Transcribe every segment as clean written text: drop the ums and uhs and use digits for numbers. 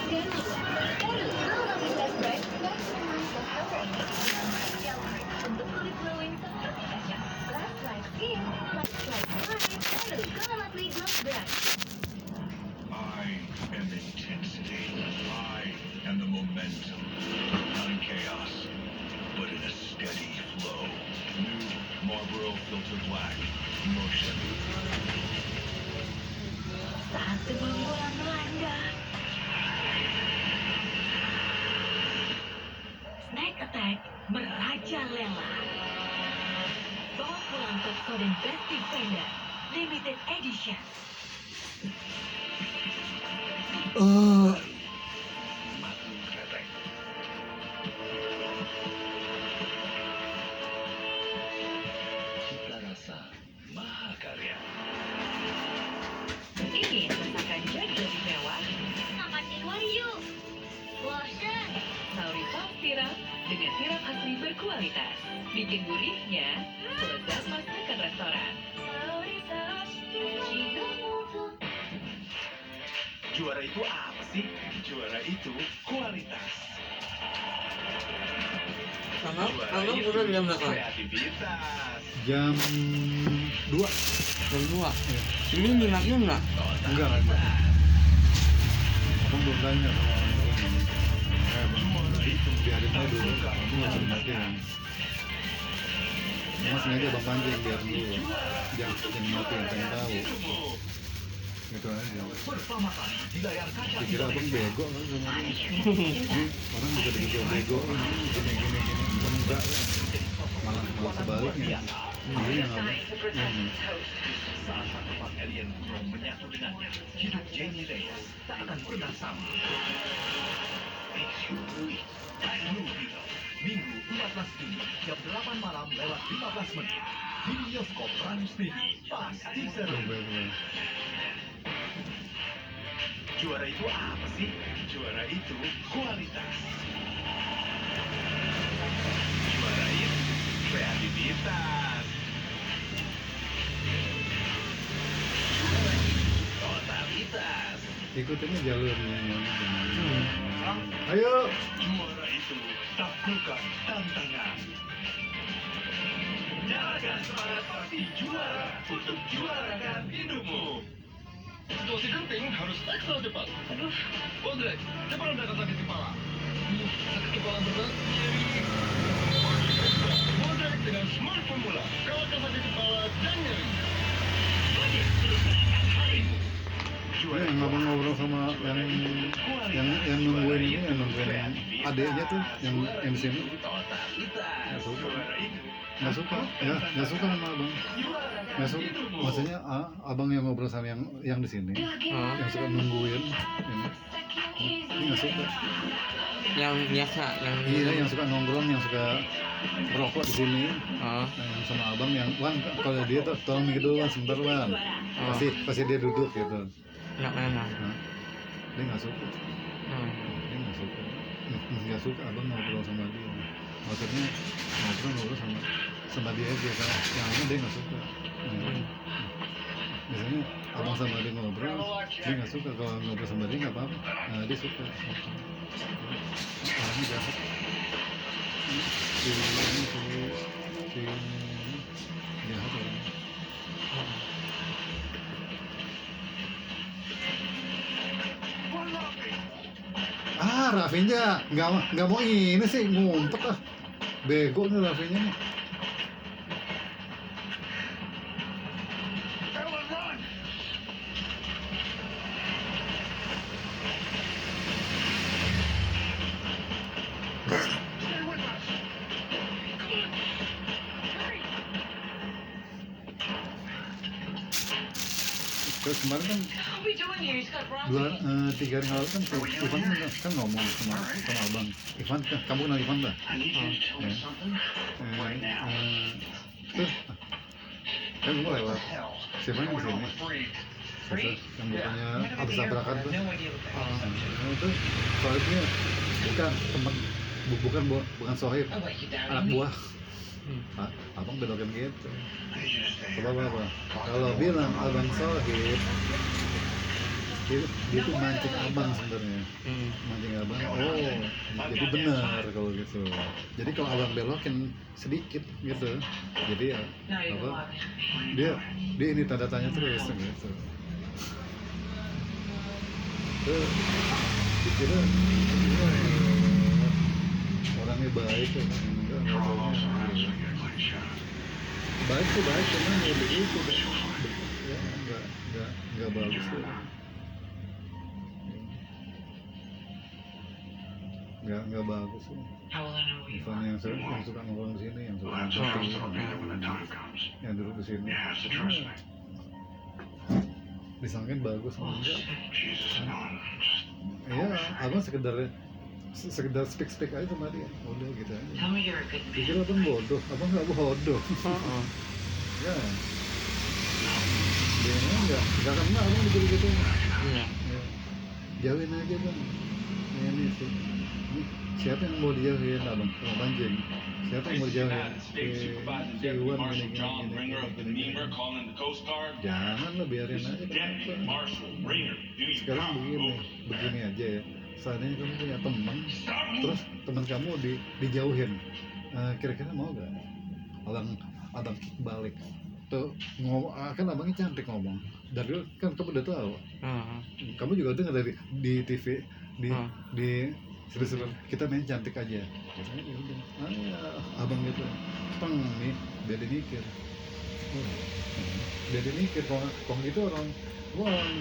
Untuk kulit glowing seperti kaca. Last Light Skin, Last Light Smile, baru Galat Gloss Brush. I am intensity. I am the momentum. Not in chaos, but in a steady flow. New Marlboro Filter Black. Motion. Saat kebungulan melanda, Snack Attack merajalela. Bawa pulang Pepsodent Best Defender Limited Edition. Matu kretek. Cita rasa mahakarya. Ingin masakan jadi lebih mewah? Makan di luar yuk. Bosan. Sauri Soft Syrup dengan sirup asli berkualitas. Bikin gurihnya selezat masakan restoran. Juara itu apa sih? Juara itu kualitas. Emang Juara itu udah jam berapa? kreativitas. Jam 2. Jam 2. Ini minatnya enggak? Enggak ada. Abang belum tanya sama orang lain. Juara itu Biarin aja dulu. tak Aku nggak usah dimatiin. Cuma sengaja abang pancing biar dulu. Jangan dimatiin, pengen tahu. hidupmu. Gitu aja. Pertama kali di layar kaca Dikira abang bego kan sama dia. Ini orang bisa dibikin bego ini gini. Enggak lah. Malah sebaliknya. Ini yang abang. saat tempat alien Chrome menyatu dengannya, hidup Jenny Reyes tak akan pernah sama. Makes you really Blue Beetle. Minggu 14 Juni jam 8 malam lewat 15 menit. Di bioskop Trans TV, pasti seru. Juara itu apa sih? Juara itu kualitas. Juara itu kreativitas. Juara itu totalitas. Ikutin jalurnya yang Ayo. Juara itu taklukan tantangan. Nyalakan semangat pasti juara untuk juarakan hidupmu. Situasi genting harus ekstra cepat. Aduh, Bodrek, cepat rendahkan sakit kepala. Sakit kepala berat, nyeri. Bodrek dengan smart formula, kalahkan sakit kepala dan nyeri. Bodrek terus menangkan harimu. Ini yang abang ngobrol sama yang nungguin ini, yang nungguin adeknya tuh, yang di sini. Nggak suka sama abang. Nggak suka. Maksudnya abang yang ngobrol sama yang di sini, yang suka nungguin ini nggak suka. Yang biasa, Iya, yang suka nongkrong, yang suka merokok di sini. Oh. Yang sama abang yang Wan, kalau dia tuh tolong mikir dulu Wan, sebentar Wan. Pasti dia duduk gitu. Enggak enak. Nah, dia nggak suka. Dia nggak suka abang ngobrol sama dia. Maksudnya ngobrol sama dia aja kan. Yang lainnya dia nggak suka. Biasanya abang sama dia ngobrol, dia nggak suka. Kalau ngobrol sama dia nggak apa-apa. Nah, dia suka. Orangnya jahat. Si jahat orangnya. Raffinya nggak mau ini sih, ngumpet bego nih Raffinya nih. Terus kemarin kan 3 hari lalu kan Ivan kan ngomong sama abang. Ivan, kamu kenal Ivan tak? Terus kan gue lewat siapa yang di sini? Terus yang bukannya habis tabrakan tuh. Itu sohibnya bukan sohib, anak buah. Abang belokan gitu. Apa? Kalau bilang abang sohib, dia tuh mancing abang sebenarnya, mancing abang. Oh, jadi benar kalau gitu. Jadi kalau abang belokin sedikit gitu, jadi ya apa? Dia ini tanda tanya terus gitu. Tuh, dikira orangnya baik kan, enggak taunya. Baik sih baik, cuman ya begitu deh. Ya nggak bagus tuh. Nggak bagus tuh. Misalnya yang suka nongkrong di sini, yang suka yang duduk di sini, disangkain bagus enggak? Ya abang sekedar speak aja sama dia, udah gitu aja. Dikira abang bodoh, abang nggak bodoh. Ya, dia nggak kena abang gitu. Iya. Ya. Jauhin aja bang. Ini sih. Siapa yang mau dijauhin abang? Banjing. Siapa yang mau dijauhin? Si Iwan gini. Jangan lah, biarin aja. Kenapa? Sekarang begini aja ya. Seandainya kamu punya teman, terus teman kamu dijauhin, kira-kira mau gak? Abang kick balik. Tuh ngomong, kan abangnya cantik ngomong. Dari dulu kan kamu udah tahu. Kamu juga dengar dari di TV, di seru-seru kita main cantik aja. Ya udah, abang gitu, teng nih, biar dia mikir. Biar dia mikir, kalau gitu orang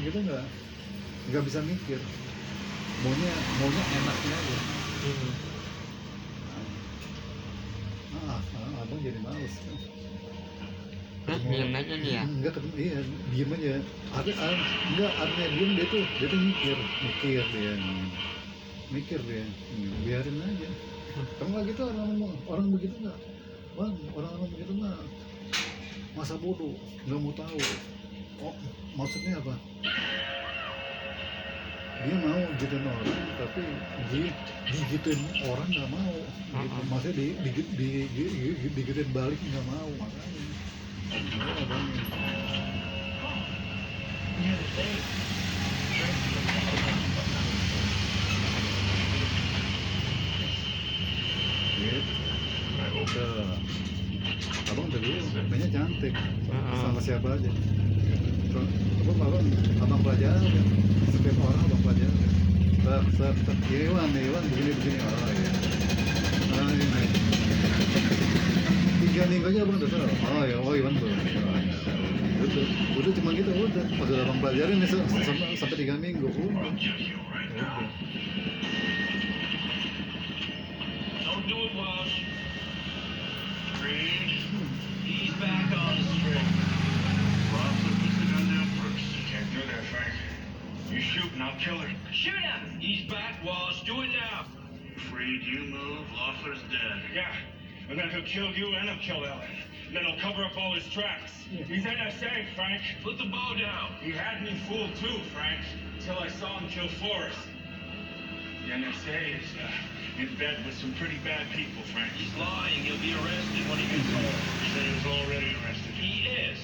gitu nggak bisa mikir. Maunya enaknya aja. Abang jadi males. Diam aja dia. Enggak ketemu, iya diem aja. Artinya diem dia tuh mikir dia. Biarin aja. Kamu nggak gitu orang begitu nggak? Bang, orang begitu mah masa bodoh, nggak mau tahu. Oh, maksudnya apa? Dia mau gituin orang, tapi digituin orang nggak mau. Gitu. Maksudnya digituin balik nggak mau, makanya. Gitu. Abang dulu mainnya cantik, sama siapa aja. Abang pelajari, setiap orang abang pelajari. Iwan begini. Oh iya. Ini. 3 minggu aja abang udah tahu. Oh Iwan tuh. Udah cuma gitu udah. Pas abang pelajarin nih sampai 3 minggu. Udah. Don't do it, Walsh. He's back on the string. Well, put the gun down first. Can't do that, Frank. You shoot and I'll kill her. Shoot him! He's back, Walsh. Do it now. Freed, you move. Loeffler's dead. Yeah, and then he'll kill you and he'll kill Ellen. And then he'll cover up all his tracks. He's NSA, Frank. Put the bow down. He had me fooled too, Frank, until I saw him kill Forrest. The NSA is in bed with some pretty bad people, Frank. He's lying. He'll be arrested when he gets home. He said he was already arrested. He is.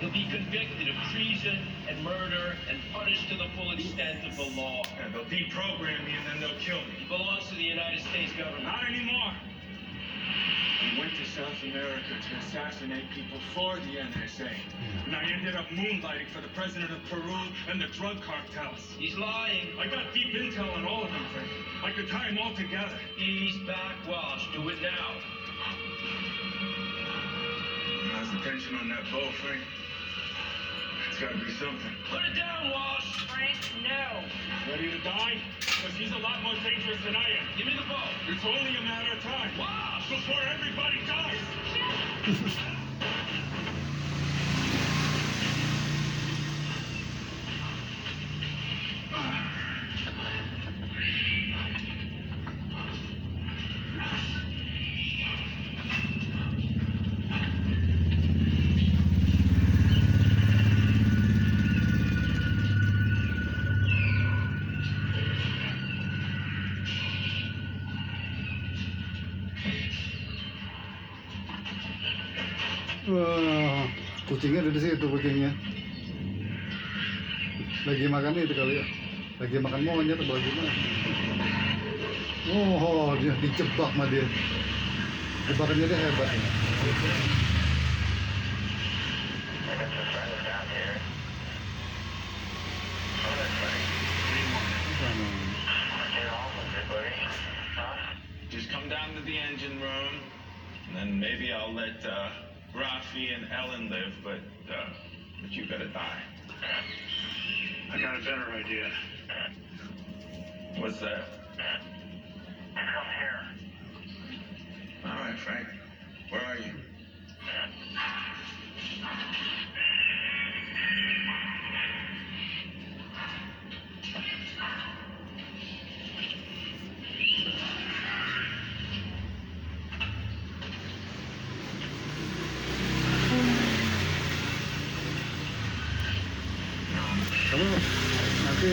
He'll be convicted of treason and murder and punished to the full extent of the law. Yeah, they'll deprogram me and then they'll kill me. He belongs to the United States government. Not anymore. He went to South America to assassinate people for the NSA. And I ended up moonlighting for the president of Peru and the drug cartels. He's lying. I got deep intel on all of them, Frank. I could tie them all together. He's back, Walsh. Do it now. How's the tension on that bow, Frank? It's gotta be something. Put it down, Walsh. Frank, no. Ready to die? Because he's a lot more dangerous than I am. Give me the bow. It's only a matter of time. Walsh! Before everybody dies! Wah, kucingnya ada di situ kucingnya. lagi makan itu kali ya, lagi makan monyet atau gimana. Oh, dia dijebak sama dia. Jebakannya dia hebat ya. Just come down to the engine room, and then maybe I'll let Rafi and Ellen live, but you gotta die. I got a better idea. What's that? Come here. All right, Frank. Where are you? Kamu nanti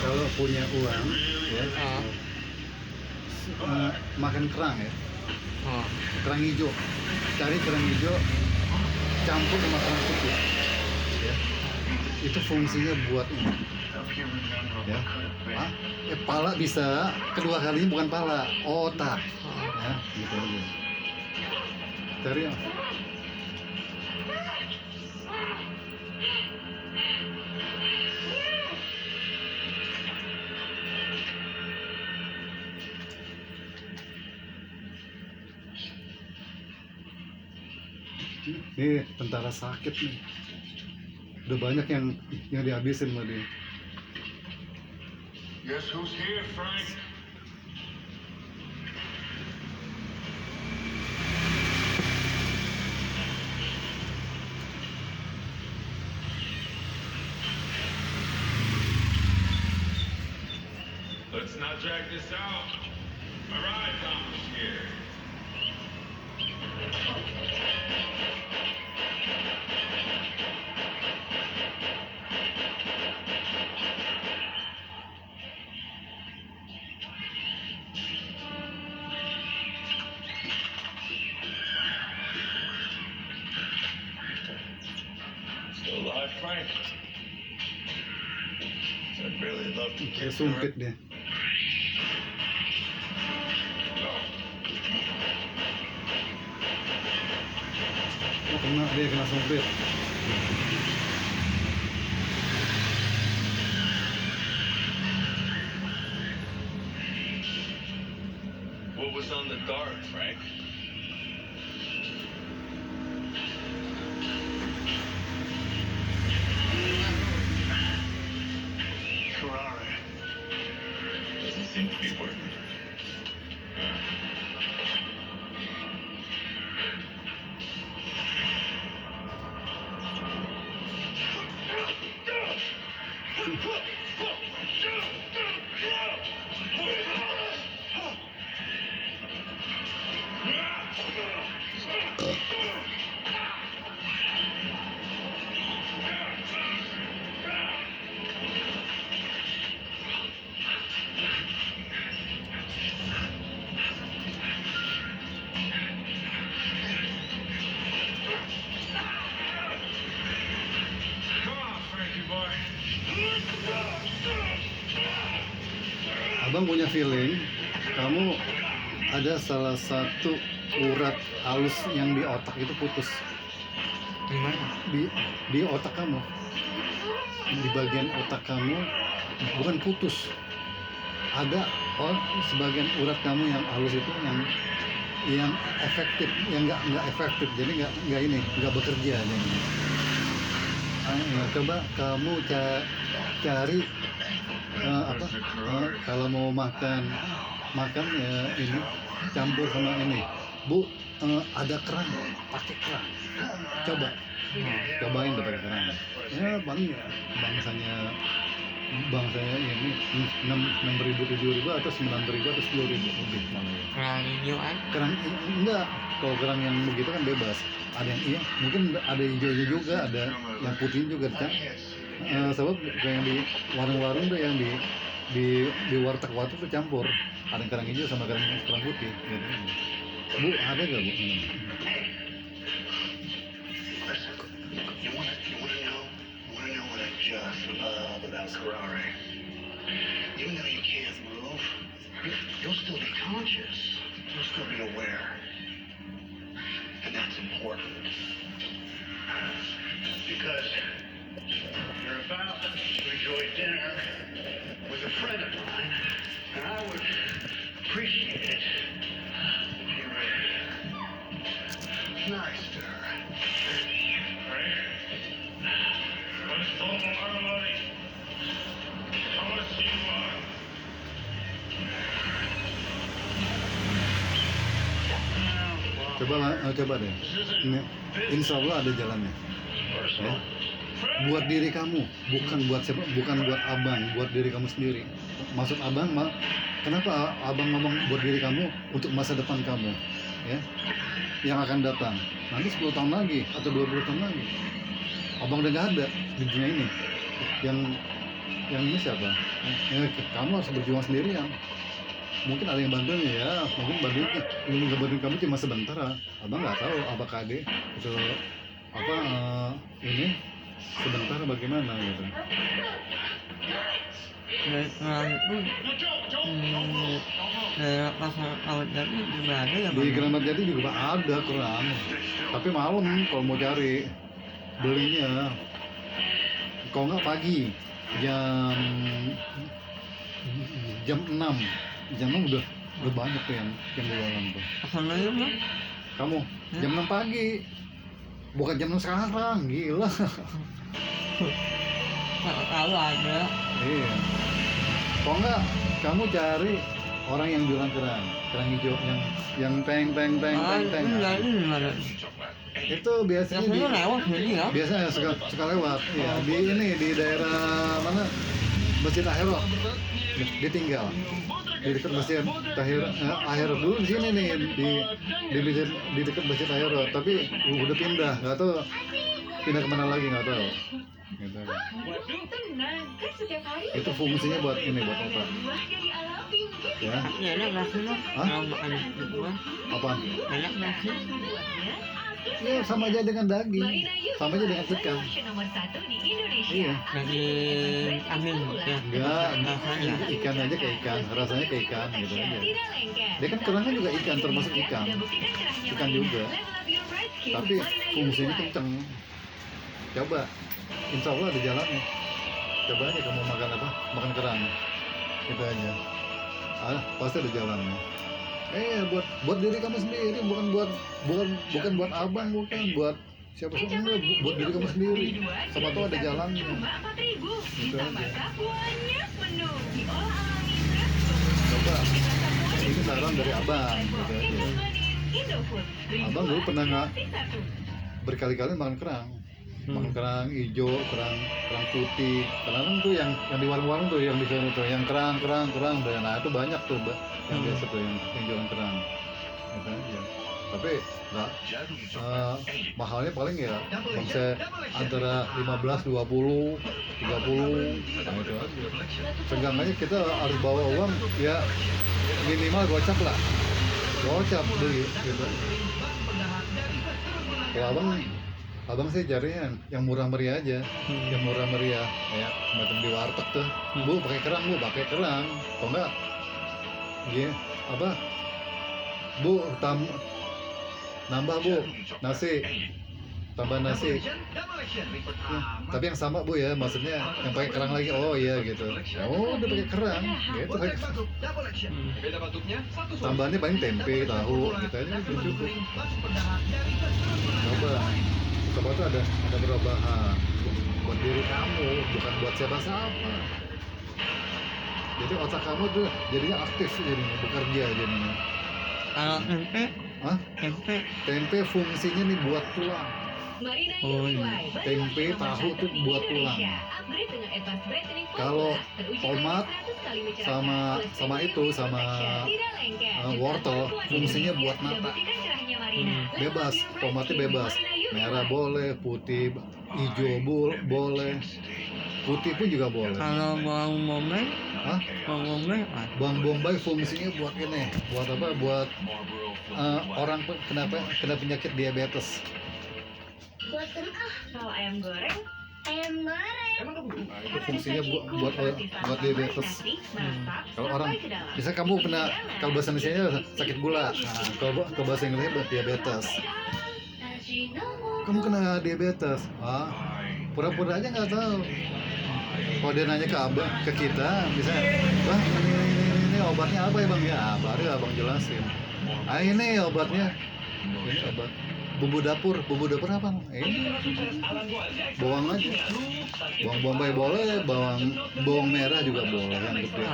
kalau punya uang ya, makan kerang ya, Oh. kerang hijau, cari kerang hijau campur sama kerang putih ya, itu fungsinya buat ini ya. Pala bisa, kedua kalinya bukan pala, otak ya, gitu aja. Cari ya. Nih tentara sakit nih, udah banyak yang dihabisin sama dia. Guess who's here, Frank? Let's not drag this out. All right, Thomas here. Still alive, Frank? I'd really love to Kayak kiss sumpit her. dia. Oh, kena sumpit. What was on the dart, Frank? Ferrari. Doesn't seem to be working. Come on, Frankie boy. Abang punya feeling kamu ada salah satu urat halus yang di otak itu putus. Gimana? Di otak kamu, di bagian otak kamu bukan putus, ada sebagian urat kamu yang halus itu yang efektif, yang nggak efektif, jadi nggak bekerja jadi. Coba kamu cari kalau mau makan ya ini campur sama ini, Bu, ada kerang, pakai kerang, cobain tuh pakai kerang ya. bangsanya ini 6.000, 7.000 atau 9.000 atau 10.000 lebih malah ya. Kerang hijau kan? Kerang enggak, kalau kerang yang begitu kan bebas, ada yang iya, mungkin ada hijaunya juga, ada yang putih juga kan. Sebab kayak yang di warung-warung tuh, yang di warteg-warteg tuh campur, ada yang kerang hijau sama kerang putih gitu. Bu, ada gak Bu? Listen, you wanna know what I just without Ferrari. Even though you can't move, you'll still be conscious. You'll still be aware. And that's important. Because you're about to enjoy dinner with a friend of mine, and I would appreciate it if you were nice to her. Right? Let's follow our money. How much do you want? Coba deh. Ini, insya Allah ada jalannya. Ya. Buat diri kamu, bukan buat siapa, bukan buat abang, buat diri kamu sendiri. Maksud abang, kenapa abang ngomong buat diri kamu untuk masa depan kamu, ya, yang akan datang. Nanti 10 tahun lagi atau 20 tahun lagi, abang udah nggak ada di dunia ini. Yang ini siapa? Ya, kamu harus berjuang sendirian. Mungkin ada yang bantuin ya, mungkin bantuin kamu cuma sebentar. Abang nggak tahu apakah ade itu apa ini sebentar bagaimana gitu. Dari kerang itu daerah pasar awet jati juga ada ya Di Bang? Keramat Jati juga ada kerang, tapi malam kalau mau cari belinya. Kalau nggak pagi jam 6 udah banyak tuh yang jualan tuh. Kesana yuk Bang. Kamu jam 6 pagi, bukan jam 6 sekarang, gila. Kalau ada. Iya. Kalau nggak kamu cari orang yang jualan kerang hijau yang teng. Enggak, ini gimana? Itu biasanya Biasanya lewat jadi ya. biasanya suka lewat. Iya, di daerah mana? Masjid Ahero. Ditinggal. Di dekat Masjid Ahero dulu di sini nih di dekat Masjid Ahero, tapi udah pindah, nggak tahu pindah kemana lagi, nggak tahu. Gitu. Waduh, tenang. Kan setiap hari Itu fungsinya buat ini, buat apa? buahnya dialami gitu. Ya, Ya enak nggak sih Bang? Hah? Kalau makan itu Bang. apa? Enak nggak sih? Buahnya Ya sama aja dengan daging, Marina Youth sama aja dengan Fly, ikan. option nomor 1 di Indonesia. Iya. Daging amin ya. Enggak, Rasanya. ikan aja kayak ikan, rasanya kayak ikan gitu aja. Tidak lengket. Dia kan kerangnya juga ikan, termasuk ikan. Udah buktikan cerahnya Ikan Marina. juga. Level up your bright skin, Tapi Marina Youth fungsinya Fly. kenceng. Coba, insya Allah ada jalannya. Coba aja kamu makan apa? Makan kerang. Itu aja. Pasti ada jalannya. Buat diri kamu sendiri, bukan buat abang, bukan buat siapa enggak, buat diri kamu sendiri. Sama tahu ada jalannya. Cuma 4.000. Gitu Ditambah aja. sapuannya penuh. Diolah alami Coba, ini saran dari abang, gitu aja. Indofood. Abang dulu pernah nggak Satu. berkali-kali makan kerang, makan kerang hijau, kerang putih. Kadang tuh yang di warung-warung tuh, yang di sana tuh, yang kerang. Nah itu banyak tuh, Mbak, yang biasa tuh yang jualan kerang. Gitu aja. Tapi nggak mahalnya paling ya bisa antara 15, 20, 30, nah itu aja. Seenggaknya kita harus bawa uang ya minimal gocap lah, beli gitu. Kalau abang sih carinya yang murah meriah aja, yang murah meriah kayak macam di warteg tuh. Bu pakai kerang, kok enggak gini apa, Bu nambah Bu nasi, tambah nasi. Ya, tapi yang sama Bu ya, maksudnya yang pakai kerang lagi. Oh iya gitu. Oh udah pakai kerang gitu. Tambahannya paling tempe, tahu gitu aja cukup. Coba tuh ada perubahan buat diri kamu, bukan buat siapa-siapa. Jadi otak kamu tuh jadinya aktif, jadinya bekerja jadinya. Kalau tempe, Hah? Tempe fungsinya nih buat tulang. Marina Oh, Youth iya. Fly, baru Tempe, option nomor tahu 1 tuh di buat Indonesia. tulang. Upgrade dengan advanced brightening Kalau formula, teruji tomat 100 kali mencerahkan, sama plus itu, sama protection. Tidak lengket. wortel, Jutaan fungsinya kuat buat Indonesia mata. sudah buktikan cerahnya Marina. Level Bebas, up your bright tomatnya skin, bebas. Marina Youth Merah Fly. boleh, putih, hijau boleh, putih pun juga boleh. kalau bawang bombay, Hah? bawang bombay apa? Bawang bombay fungsinya buat ini, buat apa? Buat orang kena penyakit diabetes. Buat Kalau ayam goreng, ayam goreng. Nah, itu fungsinya buat diabetes. Kalau orang, bisa kamu kena, kalau bahasa Indonesia sakit gula, nah, kalau bahasa Inggrisnya buat diabetes. Kamu kena diabetes, pura-pura aja nggak tahu. Kalau dia nanya ke kita, misalnya, bang ini obatnya apa ya bang? Ya, baru abang jelasin. Ini obatnya, ini obat bumbu dapur apa? Ini bawang aja, bawang bombay boleh, bawang merah juga boleh yang gede.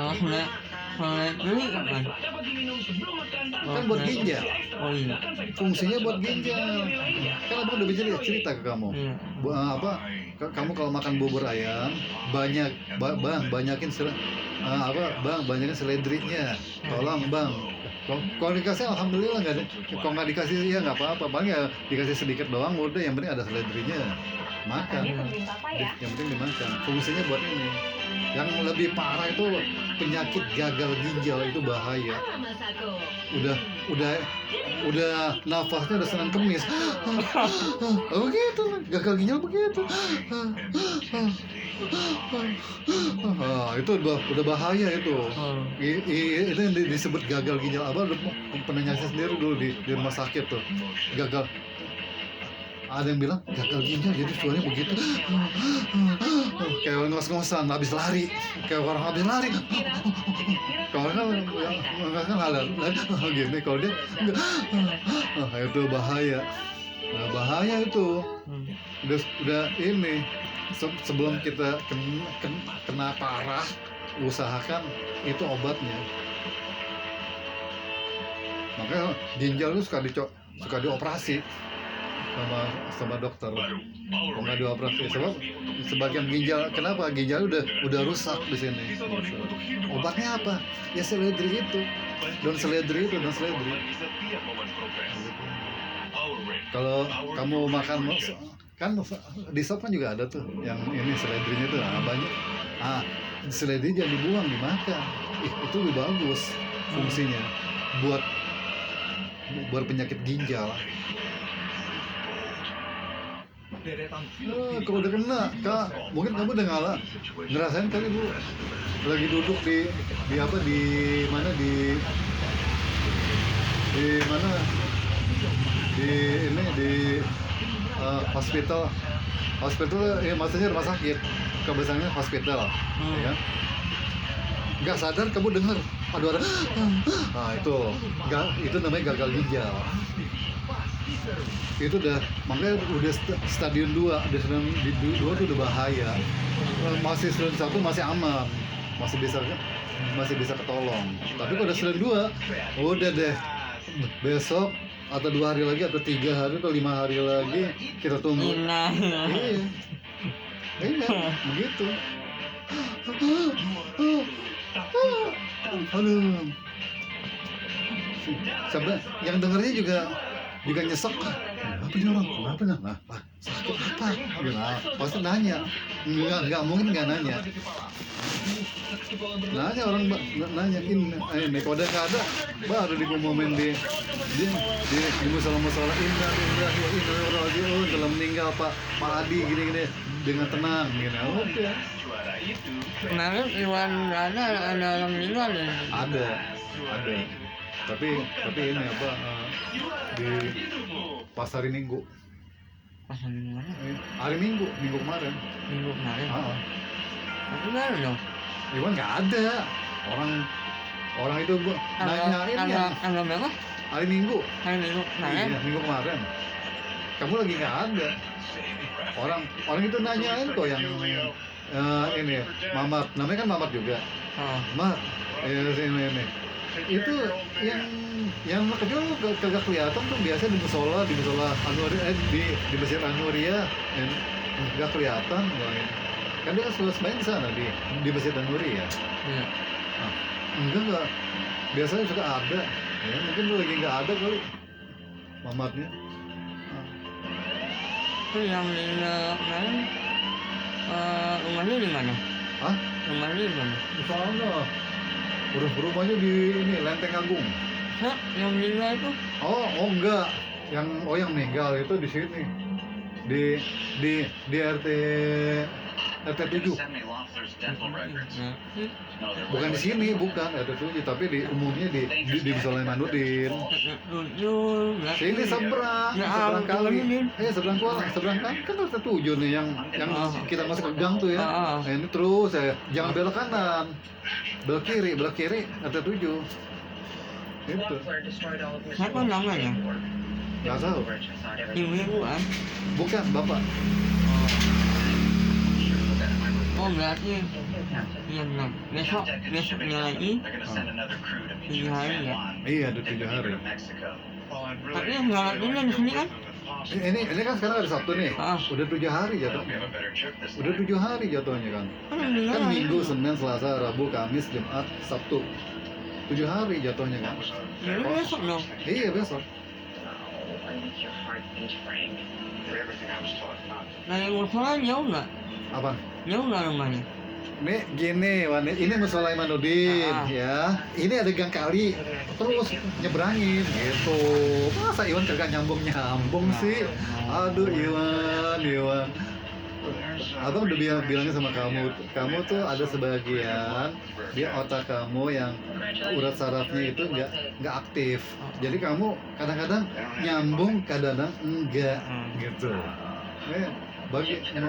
Kalau beli kapan? Kan buat ginjal, Oh iya. fungsinya buat ginjal. Kan abang udah cerita ke kamu. Iya. Kamu kalau makan bubur ayam banyakin banyakin seledrinya. Tolong bang. Kalau dikasih alhamdulillah, nggak ada. Kalau nggak dikasih ya nggak apa-apa. Paling ya dikasih sedikit doang udah. Yang penting ada seledrinya. Makan. Yang penting dimakan. Fungsinya buat ini. Yang lebih parah itu penyakit gagal ginjal, itu bahaya. Udah nafasnya udah senang kemis. Begitu, gagal ginjal begitu. Itu udah bahaya itu. Itu yang disebut gagal ginjal. Abang pernah nyaksikan sendiri dulu di rumah sakit tuh. Gagal. Ada yang bilang gagal ginjal jadi suaranya begitu, kayak ngos-ngosan habis lari, kayak orang habis lari. Kalau kan halal gini, kalau dia itu bahaya. Nah, bahaya itu. Udah ini sebelum kita kena parah, usahakan itu obatnya. Makanya ginjal itu suka dioperasi sama dokter. Kalau nggak dioperasi, sebab sebagian ginjal, kenapa ginjal udah rusak di sini. Obatnya apa? Ya seledri itu, dan seledri. Kalau kamu makan kan di shop kan juga ada tuh yang ini seledrinya tuh banyak. Seledri jangan dibuang, dimakan. Itu lebih bagus fungsinya buat penyakit ginjal. Kalau udah kena, Kak, mungkin kamu udah ngerasain kali Bu, lagi duduk di mana di hospital ya, maksudnya rumah sakit, kebiasaannya hospital, ya kan? Nggak sadar kamu dengar ada itu namanya gagal ginjal. Itu makanya udah stadium 2, stadium 2 itu udah bahaya. Masih stadium 1 masih aman, masih bisa ketolong. Tapi kalau udah stadium 2, udah deh, besok atau 2 hari lagi atau 3 hari atau 5 hari lagi kita tunggu. Iya, begitu. Aduh. Sampai yang dengarnya juga nyesek. Kenapa nih orang? Kenapa nih? Sakit apa? Pasti nanya. Nggak mungkin nggak nanya. Nanya orang nanyain. Kalau udah nggak ada, baru diumumin di musola indah telah meninggal Pak Adi gini dengan tenang gini. Oke. Kemarin Iwan ada orang meninggal ya? Ada. Tapi ini apa di pas hari Minggu. Pas hari mana? Hari Minggu kemarin. Minggu kemarin. Tapi baru dong. Iwan nggak ada. Orang itu gua nanyain ya. Tanggal berapa? Hari Minggu. Kemarin. Iya, Minggu kemarin. Kamu lagi nggak ada. Orang itu nanyain kok yang ini Mamat. Namanya kan Mamat juga. Mat. Ini. Itu yang kecil kagak kelihatan tuh, biasa di musola Anuri, di Masjid Anuria nggak kelihatan. Kan dia selalu main di sana di Masjid Anuri ya. Iya. Enggak, biasanya suka ada ya, mungkin lu lagi nggak ada kali Mamatnya. Itu yang meninggal kemarin rumahnya di mana? Rumahnya di mana? Di sana. Rumahnya di ini Lenteng Agung. Yang meninggal itu? Oh enggak. Yang meninggal itu di sini. Di RT RT7. Nah, Bukan di sini, bukan RT7, tapi di umumnya di Sulaimanuddin. Sini seberang kali. Seberang kuala, seberang kan RT7 nih yang kita masuk ke gang tuh ya. Nah, ini terus jangan belok kanan. Belok kiri RT7. Itu. siapa namanya? Nggak tahu. Ibu kan? Bukan, Bapak. Oh berarti iya benar. Besoknya lagi 7 hari ya. Iya, ada 7 hari. Tapi yang galak ini di sini kan? Ini kan sekarang ada Sabtu nih. Udah 7 hari jatuhnya. Udah 7 hari jatuhnya kan. Kan Minggu, Senin, Selasa, Rabu, Kamis, Jumat, Sabtu. 7 hari jatuhnya kan. Jadi besok dong. Iya, besok. Nah yang musola jauh nggak? Apa? Jauh nggak rumahnya? Nih gini, Wan, ini musola Imanuddin ya. Ini ada gang kali, terus nyebrangin gitu. Masa Iwan kagak nyambung sih? Aduh Iwan. Abang udah bilangnya sama kamu tuh ada sebagian di otak kamu yang urat sarafnya itu nggak aktif. Jadi kamu kadang-kadang nyambung, kadang-kadang enggak gitu.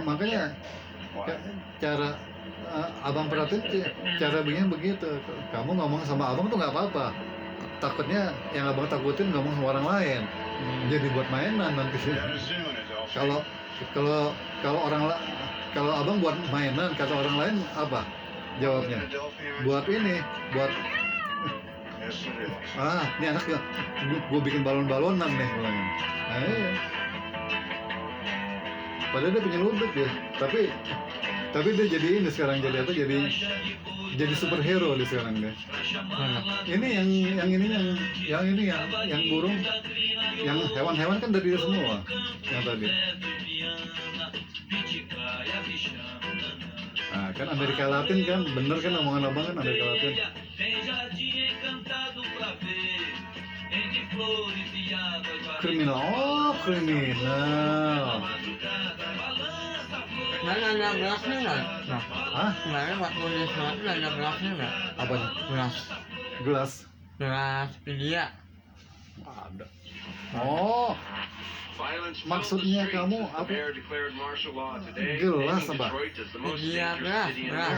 Makanya cara abang perhatiin cara begini begitu. Kamu ngomong sama abang tuh nggak apa-apa. Takutnya yang abang takutin ngomong sama orang lain. Jadi buat mainan nanti. Kalau abang buat mainan, kata orang lain apa jawabnya? Buat ini, buat ini anak gue bikin balon-balonan nih. Iya. Padahal dia penyelundup ya, tapi dia jadi ini sekarang jadi apa? Jadi superhero di sekarang deh. Ini yang burung, yang hewan-hewan kan dari dia semua yang tadi. Nah, kan Amerika Latin kan, bener kan omongan abang kan Amerika Latin. Kriminal. Mana ada belasnya nggak? Nah, kemarin waktu di sholat ada belasnya nggak? Apa nih? Gelas Gelas India. ada. Oh, maksudnya kamu apa? Gelas apa? India belas.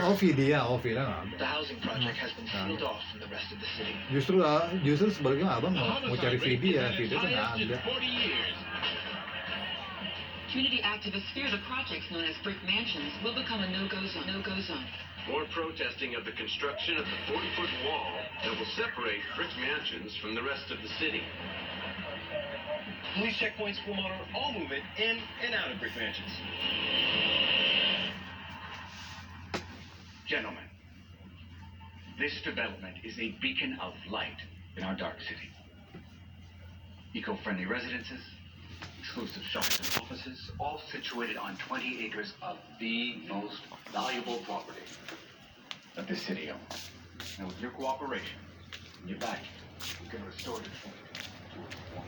Oh, Vidya nggak ada. The housing project has been sealed off from the rest of the city. Justru sebaliknya abang mau cari Vidya tuh nggak ada. Community activists fear the projects known as brick mansions will become a no-go zone. More protesting of the construction of the 40-foot wall that will separate brick mansions from the rest of the city. Police checkpoints will monitor all movement in and out of brick mansions. Gentlemen, this development is a beacon of light in our dark city. Eco-friendly residences, exclusive shops and offices, all situated on 20 acres of the most valuable property that this city owns. And with your cooperation and your backing, we can restore Detroit to its former.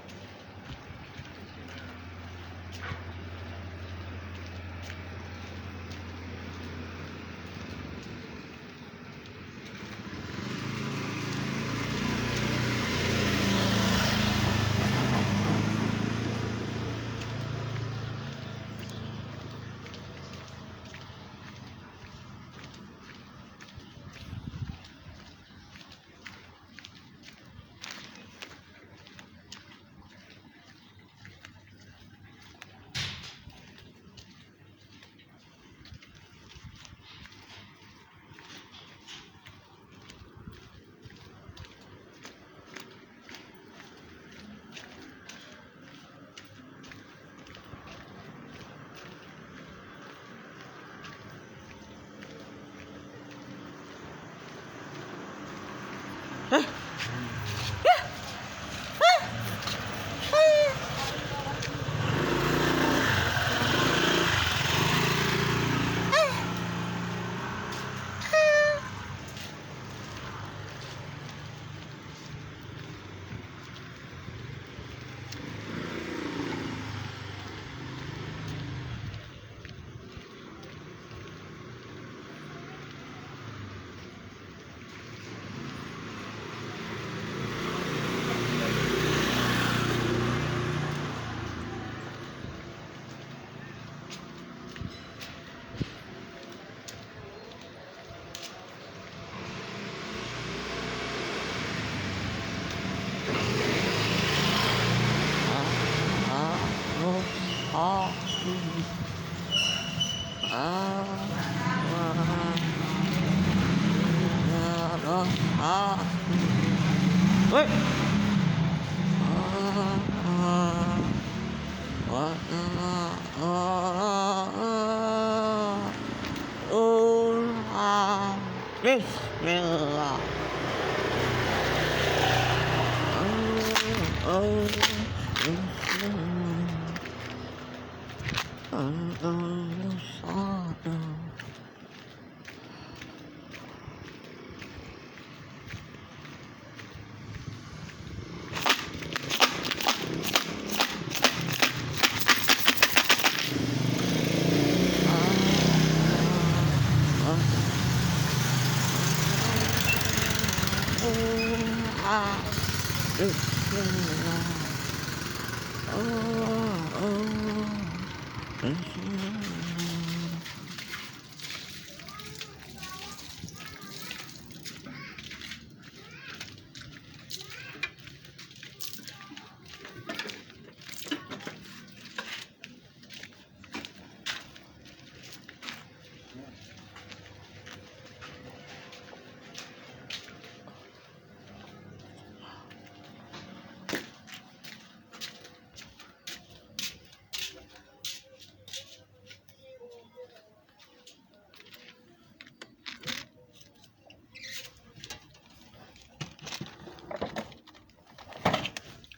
Bismillah.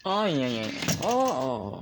Oh iya iya. Oh.